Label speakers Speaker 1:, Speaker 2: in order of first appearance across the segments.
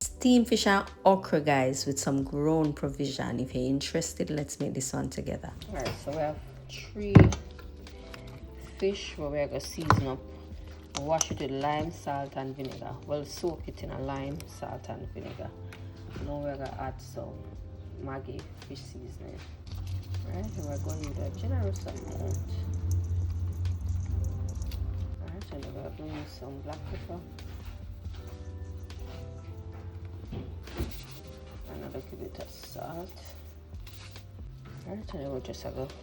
Speaker 1: Steamed fish and okra, guys, with some grown provision. If you're interested, let's make this one together. Alright, so we have 3 fish where we're going to season up. Wash it with lime, salt, and vinegar. Well, soak it in a lime, salt, and vinegar. Now we're going to add some Maggi fish seasoning. Alright, and we're going to use a generous amount. Alright, and we're going to use some black pepper. And a little bit of salt. Alright, and then we're just going to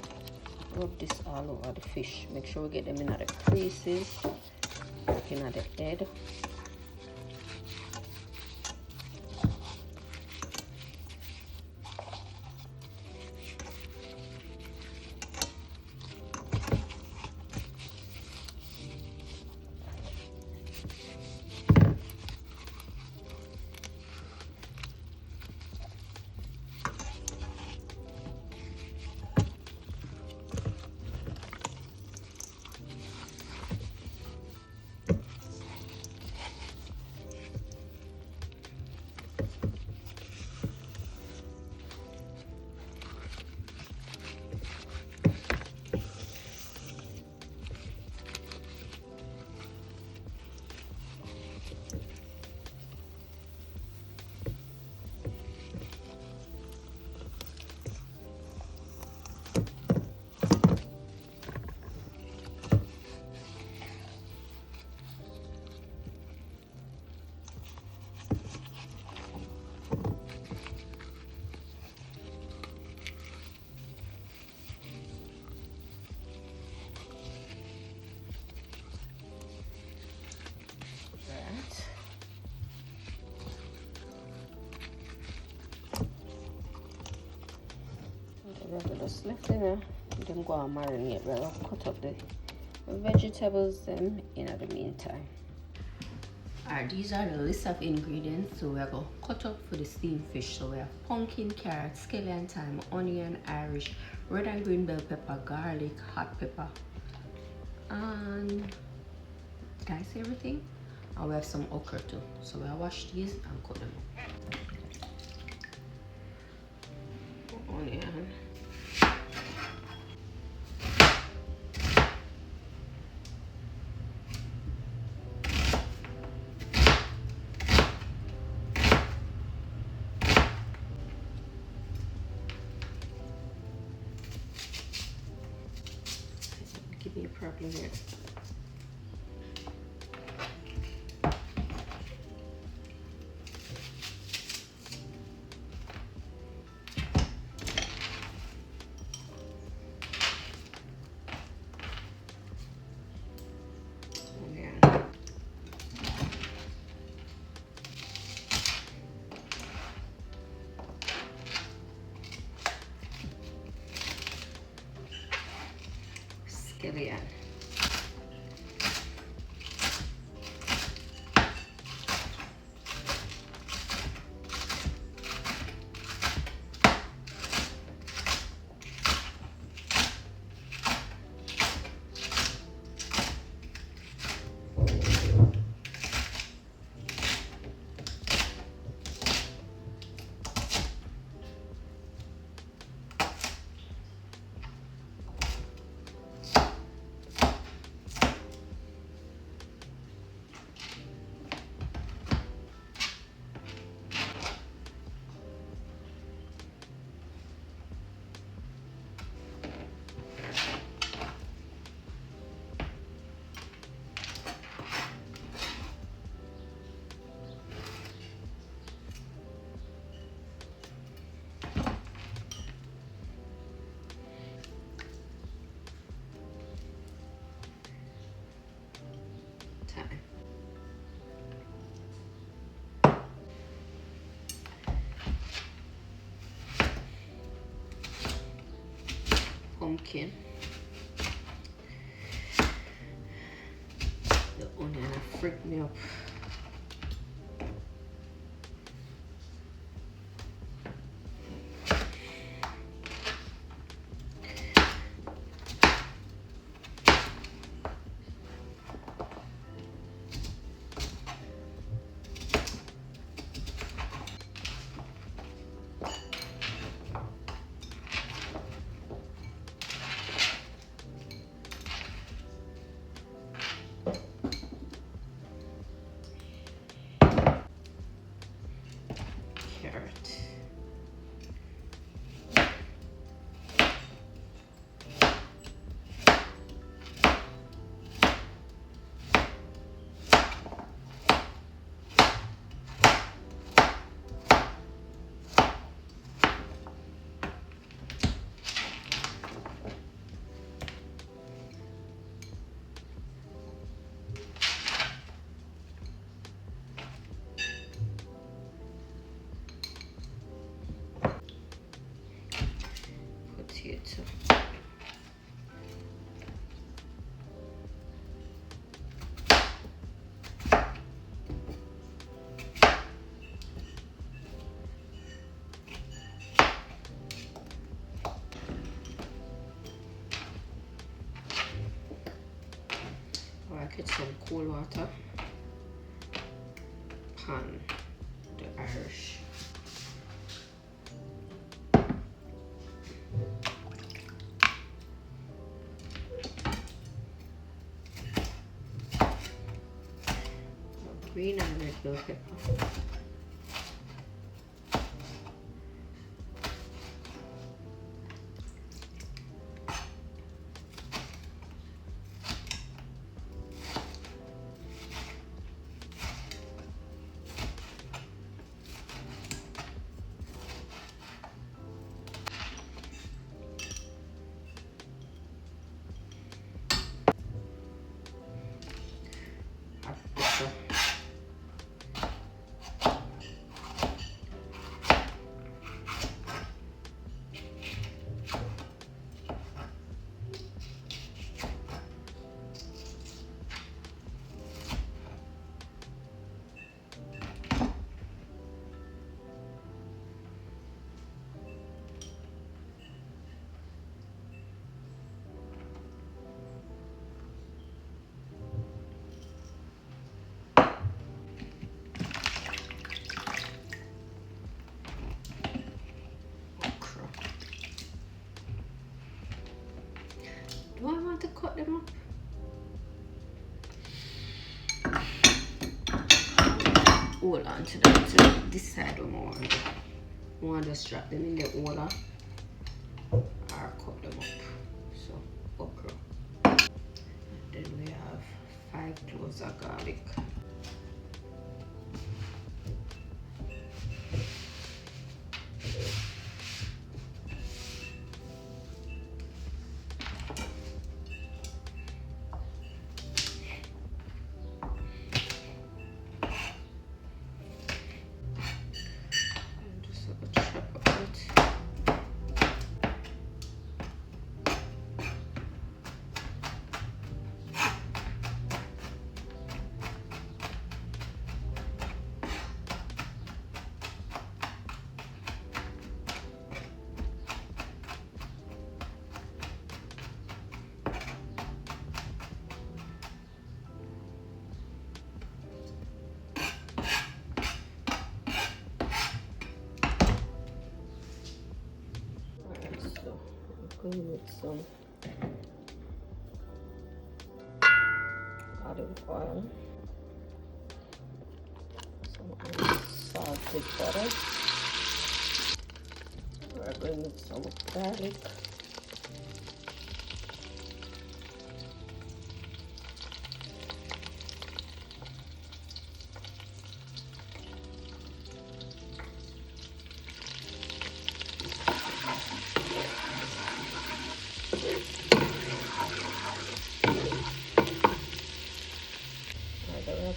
Speaker 1: rub this all over the fish. Make sure we get them in the creases, looking at the head. We're just left in there. Then go and marinate. We're going to cut up the vegetables then in the meantime. Alright, these are the list of ingredients. So we're going to cut up for the steamed fish. So we have pumpkin, carrot, scallion, thyme, onion, Irish, red and green bell pepper, garlic, hot pepper, and did I say everything? And we have some okra too. So we'll wash these and cut them up. Onion. Give me a problem here. Scallion. Pumpkin, the onion freaked me up. some cold water. Pan the Irish. Green and red bell pepper. Do I want to cut them up? Hold on to them to decide what I want. I want to just drop them in the water or cut them up. So, okra. Then we have 5 cloves of garlic. With some olive oil, some unsalted butter. We're going with some garlic.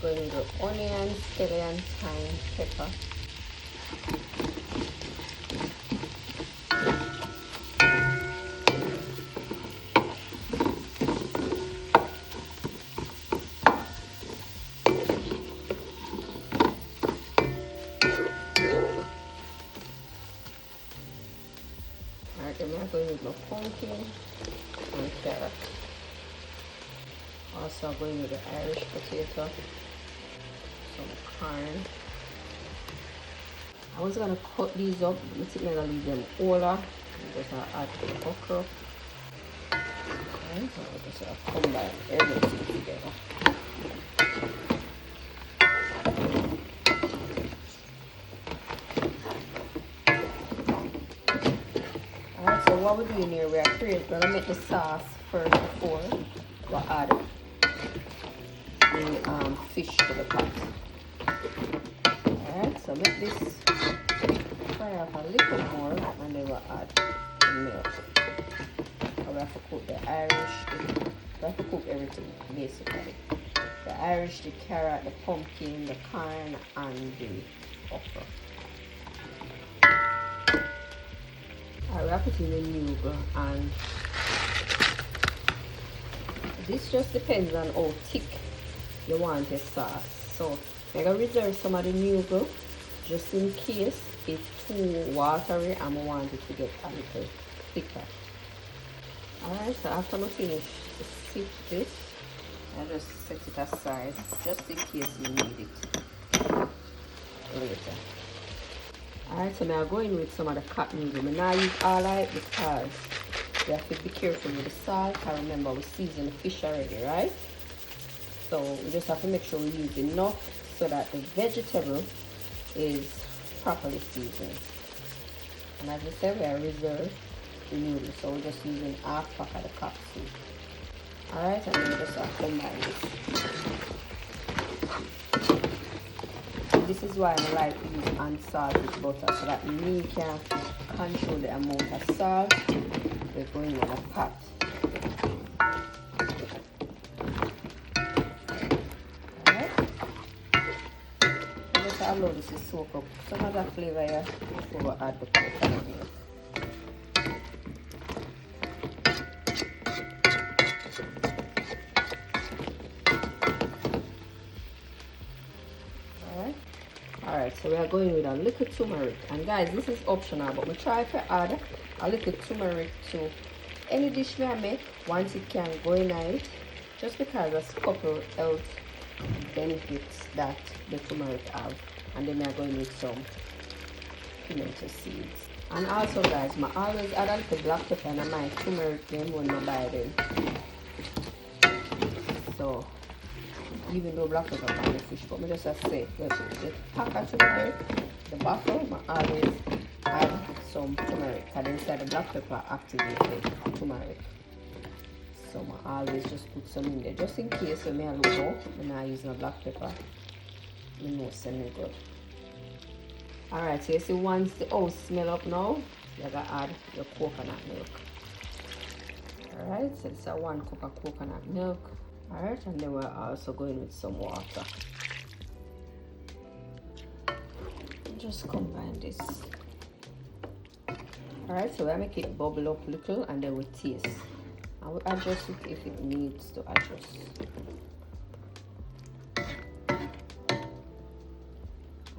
Speaker 1: We're going with onion, scallion, thyme, pepper. Alright, then we're going with my pumpkin and carrot. Also going with the Irish potato, some corn. I was gonna cut these up, I think I'm gonna leave them all because I add the okra. Alright, so I'll just combine everything together. Alright, so what we're doing here, we're gonna make the sauce first before we add the fish to the pot. Alright, so make this fry up a little more and then we'll add the milk. We have to cook the Irish, we have to cook everything basically. The Irish, the carrot, the pumpkin, the corn and the okra. Alright, we have to put in the nougat and this just depends on how thick you want your sauce. So I'm going to reserve some of the nougat just in case it's too watery and I want it to get a little thicker. Alright, so after I finish to sift this, I'll just set it aside just in case you need it later. Alright, so now I'm going with some of the cut noodle. I'm not use all of it because we have to be careful with the salt. I remember we seasoned the fish already, right? So we just have to make sure we use enough so that the vegetable is properly seasoned. And as I said, we are reserved the noodles, so we're just using half pack of the cup soup. Alright, and then we just have to combine this. This is why I like to use unsalted butter, so that me can control the amount of salt we're going in a pot. Alright, just allow this to soak up some of the flavor here before we add the coconut milk. Alright, so we are going with a little turmeric, and guys, this is optional, but we try to add a little turmeric to any dish we make once it can go in it, just because there's a couple health benefits that the turmeric have. And then we are going with some pimento seeds. And also guys, I always add a little black pepper and my turmeric them when I buy them. So even though black pepper on the fish, but I just have to say the pack of turmeric, the bottle, I always add some turmeric, and inside the black pepper activate the turmeric. So I always just put some in there just in case when I look out when I use my black pepper, I know it's semi good. Alright, so you see once the house smell up now, you're gonna add your coconut milk. Alright, so this is 1 cup of coconut milk. Alright, and then we're also going with some water. Just combine this. Alright, so we make it bubble up a little and then we taste. And we adjust it if it needs to adjust.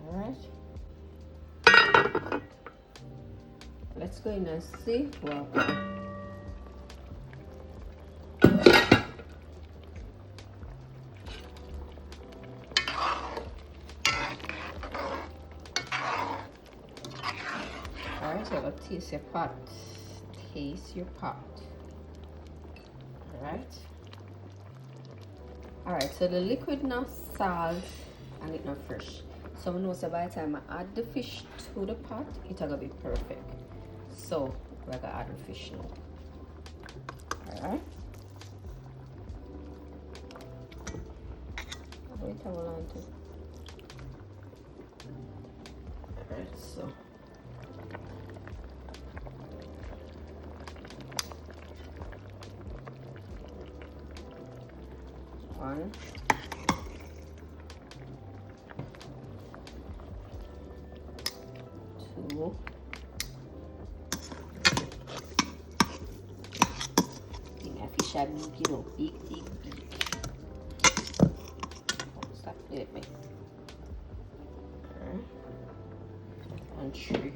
Speaker 1: Alright. Let's go in and see what. Alright, so taste your pot. Taste your pot. Alright, so the liquid now salt and it's not fresh. So I know so by the time I add the fish to the pot, it's gonna be perfect. So we're gonna add the fish now. Alright. Wait a while. Alright, so. One, two, fish are big, you know, big. Stop it, me. And 3.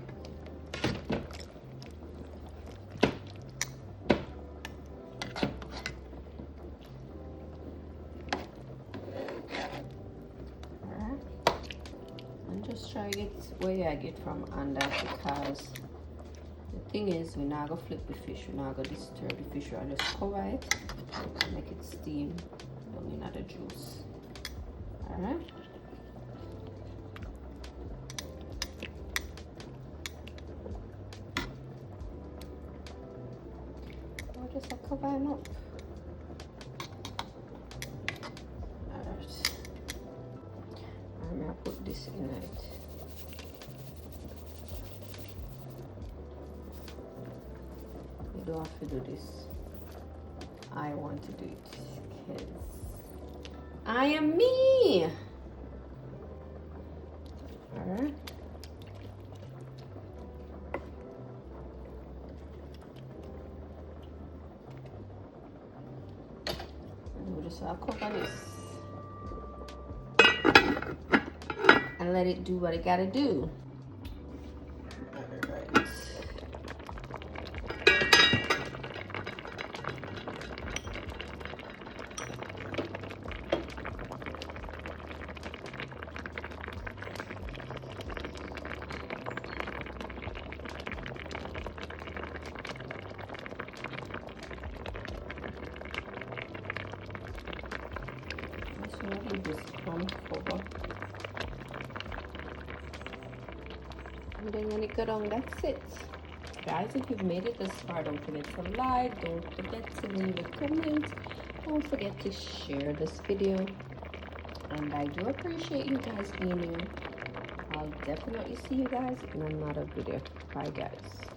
Speaker 1: Just try to get where I get from under, because the thing is we're not gonna flip the fish, we're not gonna disturb the fish, we're just cover it and make it steam down in the juice. Alright. I'll just cover him up. I'm gonna put this in it. You don't have to do this. I want to do it because I am me. Alright. And we'll just cover this. And let it do what it gotta do. Alright. I'll leave this on cover. And then when it go down, that's it. Guys, if you've made it this far, don't forget to like, don't forget to leave a comment, don't forget to share this video. And I do appreciate you guys being here. I'll definitely see you guys in another video. Bye guys.